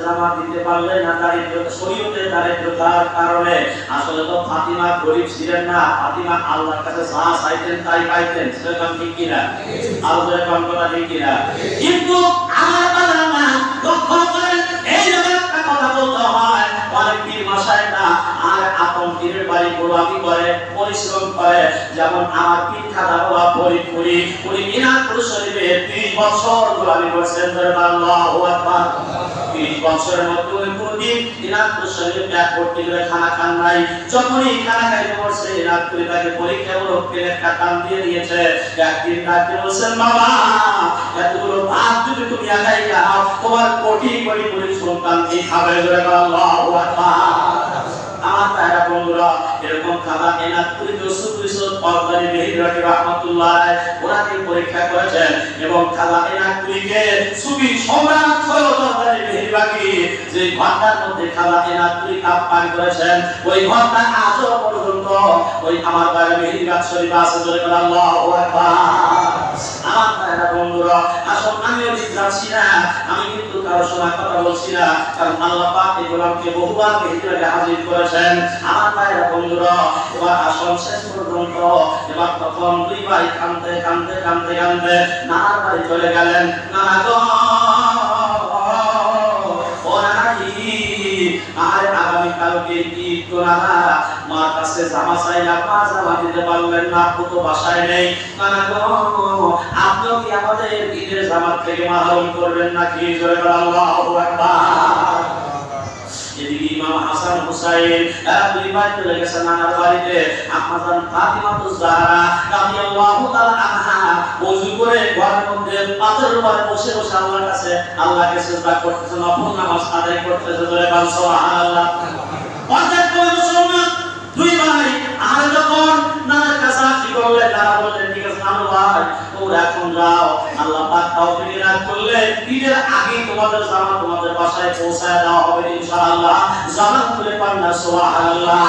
জামা দিতে পারলেন না দারিদ্রতা শরীয়তের দারিদ্রতার কারণে। আসলে তো ফাতিমা গরিব ছিলেন না, ফাতিমা আল্লাহর কাছে যা চাইতেন তাই পাইতেন। সেরকম ঠিক কিনা? আল্লাহর কথা ঠিক কিনা? কিন্তু আমার বাবা লক্ষ্য করেন, এই একটা কথা বলতে হয়, অনেক পীর মাশায়েখরা আর আপন পীরের বাড়ি গোলামি করে, পরিশ্রম করে। যেমন আমার পীর খাজা বাবা ফরিদপুরি, উনি মিনারপুর শরীফে 30 বছর গোলামি করেছেন। আল্লাহু আকবার। 30 বছরের মধ্যে উনি কোনদিন মিনারপুর শরীফে এক কোটি করে খানা খান নাই। যখনই খানা খাইতে বসে মিনারপুরে তাকে পরীক্ষামূলক প্লেট কাটান দিয়ে দিয়েছে। একদিন ডাকতে বলছেন, বাবা এতগুলো ভাত যদি তুমি একাই খাও, তোমার কোটি কোটি কোটি সন্তান কি খাবে? আল্লাহু আকবার। আমার তারা বন্ধুরা, এরকম খাবার এনাতুল ইউসুফ পাওয়ারি মেহেরবাড়ি রাহমাতুল্লাহ আলাইহি ওনাকে পরীক্ষা করেছেন এবং খালা এনাতুলকে সুবি সম্রাট সৈয়দবাড়ি মেহেরবাড়ি যে ঘরটার মধ্যে খালা এনাতুল কাপ পান করেছেন, ওই ঘরটা আজও পর্যন্ত ওই আমার বাড়ি মেহেরবাড়ি শরীফ আছে। জোরে বলেন আল্লাহু আকবার। আমার তারা বন্ধুরা, আসল আমিও যাচ্ছি না, আমি কিন্তু কারো শোনা কথা বলছি না, কারণ আল্লাহ পাক এই গোলামকে বহুবার মেহেরবাড়ি হাজির করেছেন। আমার ভাইরা বন্ধুরা, এবার আসল শেষ পর্যন্ত এবার তখন দুই ভাই কাঁদতে কাঁদতে কাঁদতে কাঁদতে নানার বাড়ি চলে গেলেন। নানা গো, ও নানা কি আর আগামীকালকে ঈদ তো নানা, মার কাছে জামা চাইলাম, মা জামা দিতে পারলেন না, আপু তো বাসায় নেই। নানা গো, আপনিও কি আমাদের ঈদের জামাত থেকে মাহরুম করবেন নাকি? জোরে বলেন আল্লাহু আকবার। এদিকে ইমাম হাসান হুসাইন দুই ভাই চলে গেছে নানার বাড়িতে। আম্মাজান ফাতিমাতুজ জাহরা রাদিয়াল্লাহু তাআলা আনহা ওযু করে ঘরের মধ্যে পাথরের উপরে বসে বসে আল্লাহকে সিজদা করতেছেন, নফল নামাজ আদায় করতেছেন। জোরে বলেন সুবহানাল্লাহ। অর্থাৎ মুসলমান দুই ভাই আর যখন নানার কাছে কি করলেন, নানা বললেন, ঠিক আছে নানু ভাই, তোমরা এখন যাও, আল্লাহ পাক তৌফিক দান করলে ঈদের আগে তোমাদের জামা তোমাদের বাসায় পৌঁছায় দেওয়া হবে ইনশাআল্লাহ। জামা তুলে পান না? সুবহানাল্লাহ।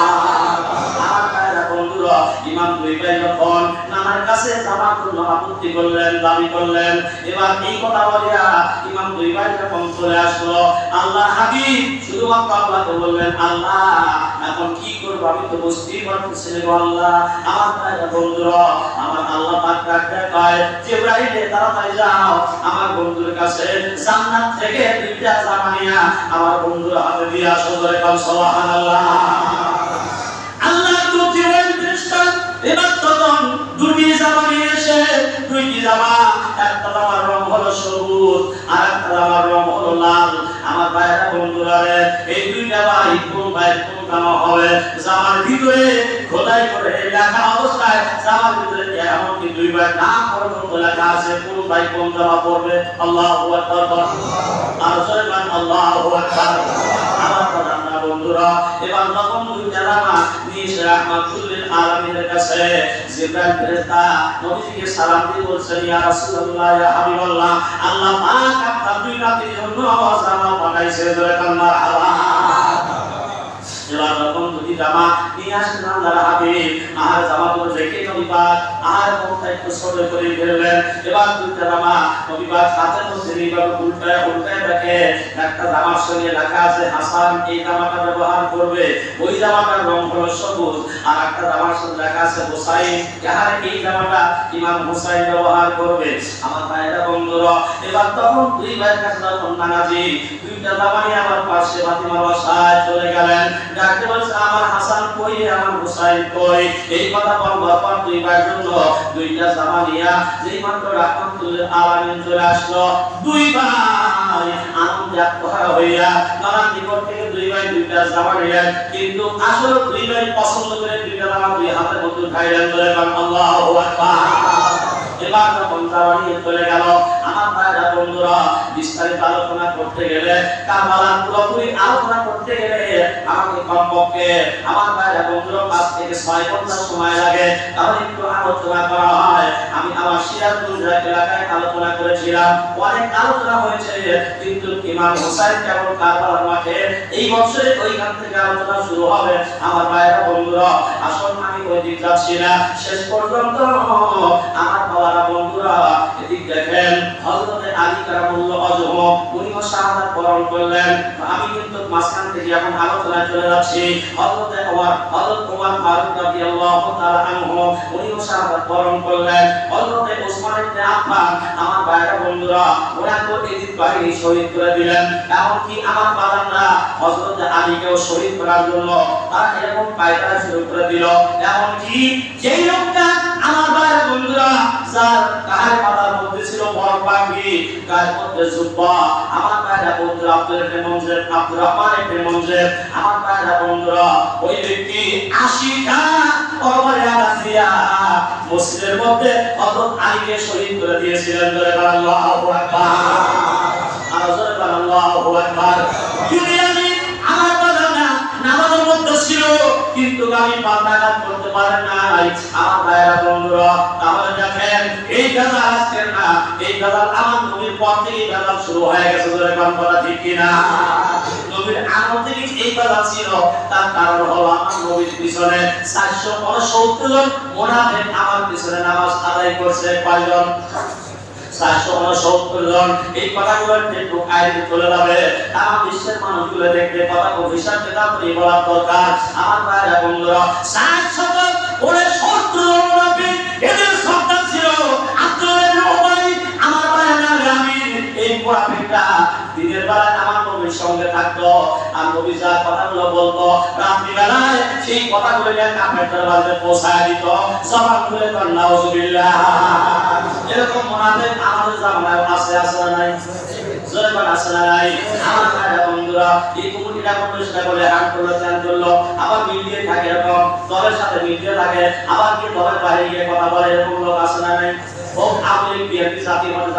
আমার ভাইরা বন্ধুরা, ইমাম দুই ভাই যখন নানার কাছে জামা তুলে আপত্তি করলেন, দাবি করলেন, এবার এই কথা বলিয়া ইমাম দুই ভাই যখন চলে আসলো, আল্লাহ হাবিব শুধুমাত্র আল্লাহকে বললেন, আল্লাহ এখন কি করব আমি তো বুঝতেই পারতেছি না গো আল্লাহ। আমার ভাইরা বন্ধুরা, আমার আল্লাহ পাক ডাকতে কয়, জিবরাইল তাড়াতাড়ি যাও আমার বন্ধুর কাছে জান্নাত থেকে দুইটা জামা নিয়া আমার বন্ধুর হাতে দিয়ে আসো। জোরে বল সুবহানাল্লাহ। আল্লাহ তো জিবরাইল ফেরেশতা এবার তখন দুটি জামা নিয়ে এসে, দুইটি জামা, একটা জামার রং হলো সবুজ আর একটা জামার রং হলো লাল। আমার ভাইরা বন্ধুরা, এই দুইটা ভাই কোন ভাই কোন জামা হবে? জামার ভিতরে খোদাই করে লেখা অবস্থায় জামার ভিতরে এমনকি দুই ভাই নাম পর্যন্ত লেখা আছে, কোন ভাই কোন জামা পরবে। আল্লাহু আকবার। আর জোরে বলেন আল্লাহু আকবার। আমার প্রধানরা বন্ধুরা, এবার যখন দুইটা জামা নিয়ে এসে রাহমাতুল লিল আলামিনের কাছে জিবরাইল ফেরেশতা নবীজিকে সালাম দিয়ে বলছেন, ইয়া রাসূলুল্লাহ, ইয়া হাবিবাল্লাহ, আল্লাহ পাক আপনার দুই নাতির জন্য জামা পাঠাইছে। জোরে বলেন মারহাবা। এবার যখন দুটি জামা নিয়ে আসলেন আল্লাহর হাবিব, আর জামাগুলো দেখে নবী পাক আর মুখটা একটু ছোট করে ফেললেন। এবার দুইটা জামা নবী পাক হাতের মধ্যে এইভাবে উল্টায় উল্টায় দেখে, একটা জামার সঙ্গে লেখা আছে হাসান এই জামাটা ব্যবহার করবে, ওই জামাটার রং হলো সবুজ। আর একটা জামার সঙ্গে লেখা আছে হুসাইন, যাহার এই জামাটা ইমাম হুসাইন ব্যবহার করবে। আমার ভাইরা বন্ধুরা, এবার তখন দুই ভাইয়ের কাছে যখন নানাজি দুইটা জামা নিয়ে আমার পাশে ফাতিমার বাসায় চলে গেলেন, ডাকতে বলছে, আমার হাসান কই, আমার হুসাইন কই? এই কথা বলবার পর দুই ভাইয়ের জন্য দুইটা জামা নিয়া যেই মাত্র রাহমাতুল লিল আলামিন চলে আসলো, দুই ভাই আনন্দে আত্মহারা হইয়া নানার নিকট থেকে দুই ভাই দুইটা জামা নিলেন। কিন্তু আসলে দুই ভাই পছন্দ করে দুইটা জামা দুই হাতের মধ্যে উঠাইলেন। বলে আল্লাহু আকবার। এবার যখন জামা নিয়ে চলে গেল, আমার ভাইরা বন্ধুরা, বিস্তারিত আলোচনা করতে গেলে, কারবালার পুরোপুরি আলোচনা করতে গেলে আমাকে কমপক্ষে আমার ভাইরা বন্ধুরা 5 থেকে 6 ঘন্টা সময় লাগে। তাহলে একটু আলোচনা করা হয়। আমি আমার সিরাজগঞ্জ এলাকায় আলোচনা করেছিলাম, অনেক আলোচনা হয়েছে, কিন্তু ইমাম হুসাইন কেবল কারবালার মাঠে এই বছরে ওইখান থেকে আলোচনা শুরু হবে। আমার ভাইরা বন্ধুরা, আসল আমি ওই দিক যাচ্ছি না, শেষ পর্যন্ত আমার বাবারা বন্ধুরা এদিক দেখেন, হযরত আলী কারামুল্লাহ ওয়াজহু উনিও শাহাদাত বরণ করলেন। আমি কিন্তু মাঝখান থেকে এখন আলোচনায় চলে যাচ্ছি। হযরত ওমর ফারুক রাদিয়াল্লাহু তাআলা আনহু উনিও শাহাদাত বরণ করলেন। হযরত ওসমান ইবনে আফফান আমার ভাইরা বন্ধুরা ওরা তো ইজিদ বাহিনী শহীদ করে দিলেন। এমনকি আমার বাদানরা হযরত আলীকেও শহীদ করার জন্য তারা এরকম পায়তারা শুরু করে দিল। এমনকি যেই লোকটা আমার ভাইরা বন্ধুরা যার কার পাতার মধ্যে ছিল বড় পাগড়ি, গায়ের মধ্যে জুব্বা, আমার ভাইরা বন্ধুরা আব্দুল মুনজির, আব্দুর রহমান ইবনে মুনজির, আমার ভাইরা বন্ধুরা ওই ব্যক্তি 80টা তরবারি আঘাত দিয়া মসজিদের মধ্যে হযরত আলীকে শহীদ করে দিয়েছিলেন। জোরে বলেন আল্লাহু আকবার। আর জোরে বলেন আল্লাহু আকবার। আমার বাদানা নামাজের মধ্যে ছিল কিন্তু আমি পাতাঘাত করতে পারেন নাই। আমার ভাইরা বন্ধুরা তাহলে দেখেন এই গাজা আজকের না, এই গাজা আমার নবীর পর থেকেই গাজা শুরু হয়ে গেছে। জোরে কোন কথা ঠিক কিনা? নবীর আগমন থেকে এই গাজা ছিল। তার কারণ হলো আমার নবীর পিছনে 469 জন মুনাফিক আমার পিছনে নামাজ আদায় করছে। কয়জন? 469 জন। এই কথাগুলো একটু আইতে চলে যাবে। আমার বিশ্বের মানুষগুলো দেখতে কথা খুব হিসাব কিতাব করে বলার দরকার। আমার ভাইরা বন্ধুরা 469 জন মুনাফিক এদের সন্তান ছিল আব্দুল্লাহ ইবনে উবাই। আমার ভাইরা আমিন এই মুনাফিকরা দিনের বেলায় আমার নবীর সঙ্গে থাকতো। আর নবী যা কথাগুলো বলতো রাত্রি বেলায় সেই কথাগুলো নিয়ে কাফের দরবারে পৌঁছায় দিত। জবান খুলে কর নাউজুবিল্লাহ। এরকম মুনাফিক আমাদের জামানায় আছে না নাই? জোরে বলেন আছে না নাই? আমার ভাইরা বন্ধুরা এই কমিটিটা প্রতিষ্ঠা করে আন্দোলন করলো। আবার মিলিয়ে থাকে এরকম দলের সাথে মিলিয়ে থাকে, আবার কি দলের বাইরে গিয়ে কথা বলে, এরকম লোক আছে না নাই? ও আপনি বিএনপি জাতীয় মতে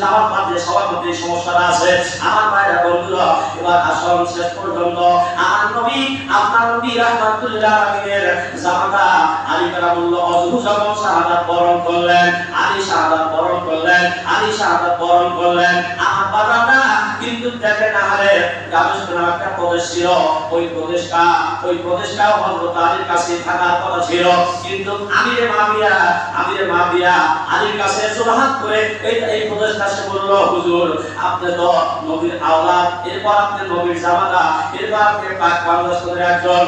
জামাত বাদে সবার মধ্যে সমস্যাটা আছে। আমার ভাইরা বন্ধুরা এবার আসল শেষ পর্যন্ত আমার নবী আপনার নবী রাহমাতুল্লাহ আলাইহির জামাতা আলী কারামুল্লাহ ওয়াজহু যখন শাহাদাত বরণ করলেন, আলী শাহাদাত বরণ করলেন, আলী শাহাদাত বরণ করলেন। আমার বাবাটা কিন্তু দেখেন আরে দামেস্ক নামে একটা প্রদেশ ছিল। ওই প্রদেশটাও হযরত আলীর কাছে থাকার কথা ছিল, কিন্তু আমিরে মাবিয়া আলীর কাছে জোরহাত করে এই প্রদেশটা সে বলল, হুজুর আপনি তো নবীর আওলাদ, এরপর আপনি নবীর জামাতা, এরপর আপনি পাক বাংলাদেশের একজন,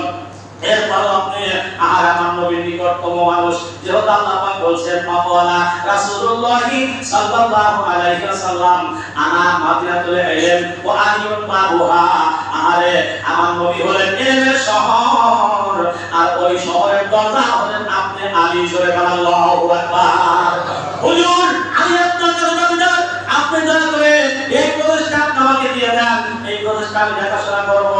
এরপর আপনি আর আমার নবীর নিকটতম মানুষ। যেহেতু আল্লাহ পাক বলছেন মাওলানা রাসূলুল্লাহ সাল্লাল্লাহু আলাইহি ওয়াসাল্লাম আনা মাদিনাতুল ইলম ওয়া আলিউন বাবুহা, আরে আমার নবী হলেন ইলমের শহর আর ওই শহরের দরজা হলেন আপনি আলী। জোরে বলেন আল্লাহু আকবার। হুজুর আমি আপনার কাছে দাবিদার, আপনি দয়া করে এই প্রদেশটা আমাকে দিয়ে দেন, এই প্রদেশটা আমি দেখাশোনা করব।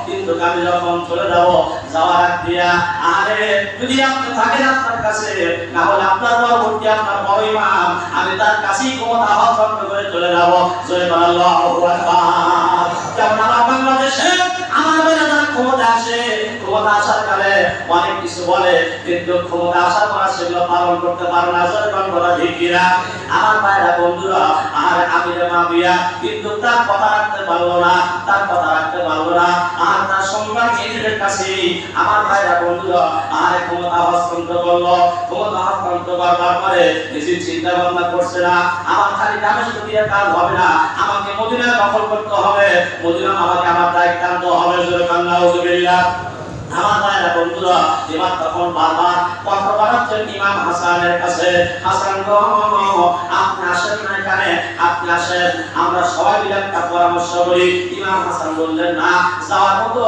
কিন্তু আমি যখন চলে যাব যাওয়ার আগ দিয়া আরে যদি আপনি থাকেন আপনার কাছে, না হলে আপনার পরবর্তী আপনার বড় ইমাম আমি তার কাছেই ক্ষমতা হস্তান্তর করে চলে যাব। জয় আল্লাহু আকবার। যেমন আমার বাংলাদেশে আমার বেলাদার ক্ষমতা আসে, ক্ষমতা আসার কালে অনেক কিছু বলে, কিন্তু ক্ষমতা আসার পর সেগুলো পালন করতে পারে না। জয় বাংলা ঠিক কিনা? আমার ভাইরা বন্ধুরা আর আমিরে মাবিয়া কিন্তু তার কথা রাখতে পারলো না, তার কথা রাখতে পারলো না। আর তার সংবাদ নিজেদের কাছে আমার ভাইরা বন্ধুরা আর ক্ষমতা হস্তান্তর করলো। ক্ষমতা হস্তান্তর করবার পরে বেশি চিন্তা ভাবনা করছে না, আমার খালি দামেস্ক দিয়ে কাজ হবে না, আমাকে মদিনা দখল করতে হবে, মদিনা আমাকে আমার দায়িত্ব আনতে হবে। জোরে বলেন নাউজুবিল্লাহ। আমার ভাইরা বন্ধুরা এবার তখন বারবার কথা বাড়াচ্ছেন ইমাম হাসানের কাছে, হাসান গো আপনি আসেন না এখানে, আপনি আসেন, আমরা সবাই মিলে একটা পরামর্শ করি। ইমাম হাসান বললেন না, যাওয়ার মতো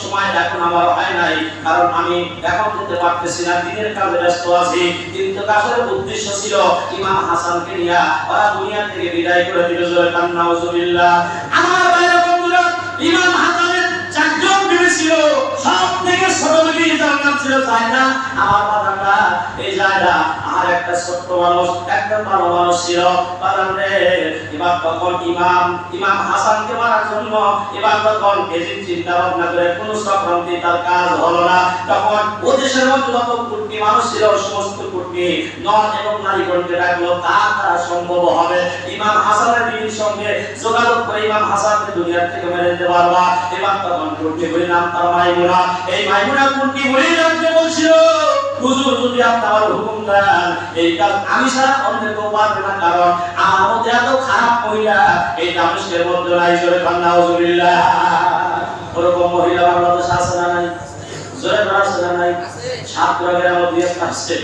সময় এখন আমার হয় নাই, কারণ আমি এখন যেতে পারতেছি না, দিনের কাজে ব্যস্ত আছি। কিন্তু কাজের উদ্দেশ্য ছিল ইমাম হাসানকে নিয়ে ওরা দুনিয়া থেকে বিদায় করে দিল। জোরে বলেন নাউজুবিল্লাহ। আমার ভাইরা বন্ধুরা ইমাম হাসানের চারজন বিবি ছিল, সব থেকে ছোট বিবি যার নাম ছিল জায়দা। আমার বাবাটা এই জায়দা আর একটা ছোট্ট মানুষ, একটা ভালো মানুষ ছিল। বাবারে এবার তখন ইমাম হাসানকে মারার জন্য এবার তখন এদিন চিন্তা ভাবনা করে কোন চক্রান্তি তার কাজ হলো না। তখন ওদেশের মধ্যে যত কুটনি মানুষ ছিল সমস্ত কুটনি নর এবং নারীগণকে ডাকলো, তার দ্বারা সম্ভব হবে ইমাম হাসানের বিবির সঙ্গে যোগাযোগ করে ইমাম হাসানকে দুনিয়া থেকে মেরে দিতে পারবা। এবার তখন কুটনি বলি নাম তার মাইমুনা, এই মাইমুনা কুটনি বলি নামকে বলছিল হুজুর যদি আপনি আমার হুকুম দেন এই কাজ আমি ছাড়া অন্য কেউ পারবে না, কারণ আমার মধ্যে এত খারাপ মহিলা এই দামেস্কের মধ্যে নাই। জোরে কান নাউজুবিল্লাহ। ওরকম মহিলা বাংলাদেশে আছে না নাই? জোরে কান আছে না নাই? সাতক্ষীরা মধ্যে আসছে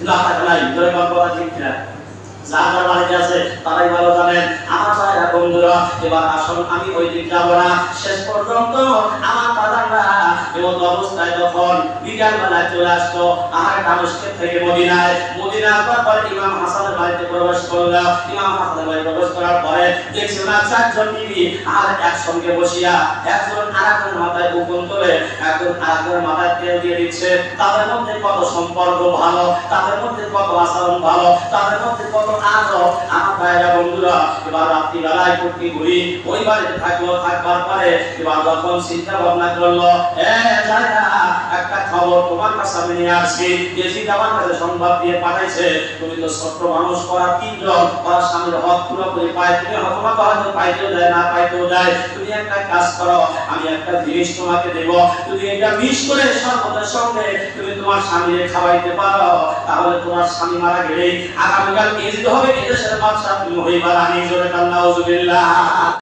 না থাকে নাই? জোরে কান কথা ঠিক না? যারা বাড়িতে আছে তারাই ভালো জানেন। আমার ভাইরা বন্ধুরা, এবার আসুন আমি ওই দিক যাবো না। শেষ পর্যন্ত আমার দাদারা এমন অবস্থায় যখন বিকাল বেলায় চলে আসতো আমার দামেস্কের থেকে মদিনায়, মদিনা আসার পরে ইমাম হাসানের বাড়িতে প্রবেশ করলো। ইমাম হাসানের বাড়িতে প্রবেশ করার পরে দেখছি ওনার চারজন বিবি আর একসঙ্গে বসিয়া একজন আরেকজনের মাথায় উকুন তোলে, একজন আরেকজনের মাথায় তেল দিয়ে দিচ্ছে। তাদের মধ্যে কত সম্পর্ক ভালো, তাদের মধ্যে কত আচরণ ভালো, তাদের মধ্যে কত আদর। আমার ভাইরা বন্ধুরা, এবার রাত্রিবেলায় কুটি ঘুরি ওই বাড়িতে থাকবার পরে এবার যখন চিন্তা ভাবনা করলো একটা খবর তোমার কাছে আমি নিয়ে আসছি, যে আমার কাছে সংবাদ দিয়ে পাঠাইছে, তুমি তো ছোট্ট মানুষ, করা তিনজন, ওরা স্বামীর হক পুরোপুরি পায়, তুমি হতভাগ্য হয়তো পাইতেও দেয় না পাইতেও দেয়। তুমি একটা কাজ করো, আমি একটা জিনিস তোমাকে দেব, তুমি এটা মিস করে সর্বদের সঙ্গে তুমি তোমার স্বামীকে খাওয়াইতে পারো, তাহলে তোমার স্বামী মারা গেলেই আগামীকাল এজিদ হবে এদেশের বাদশা তুমি হইবা রানী। জোরে কান নাউজুবিল্লাহ।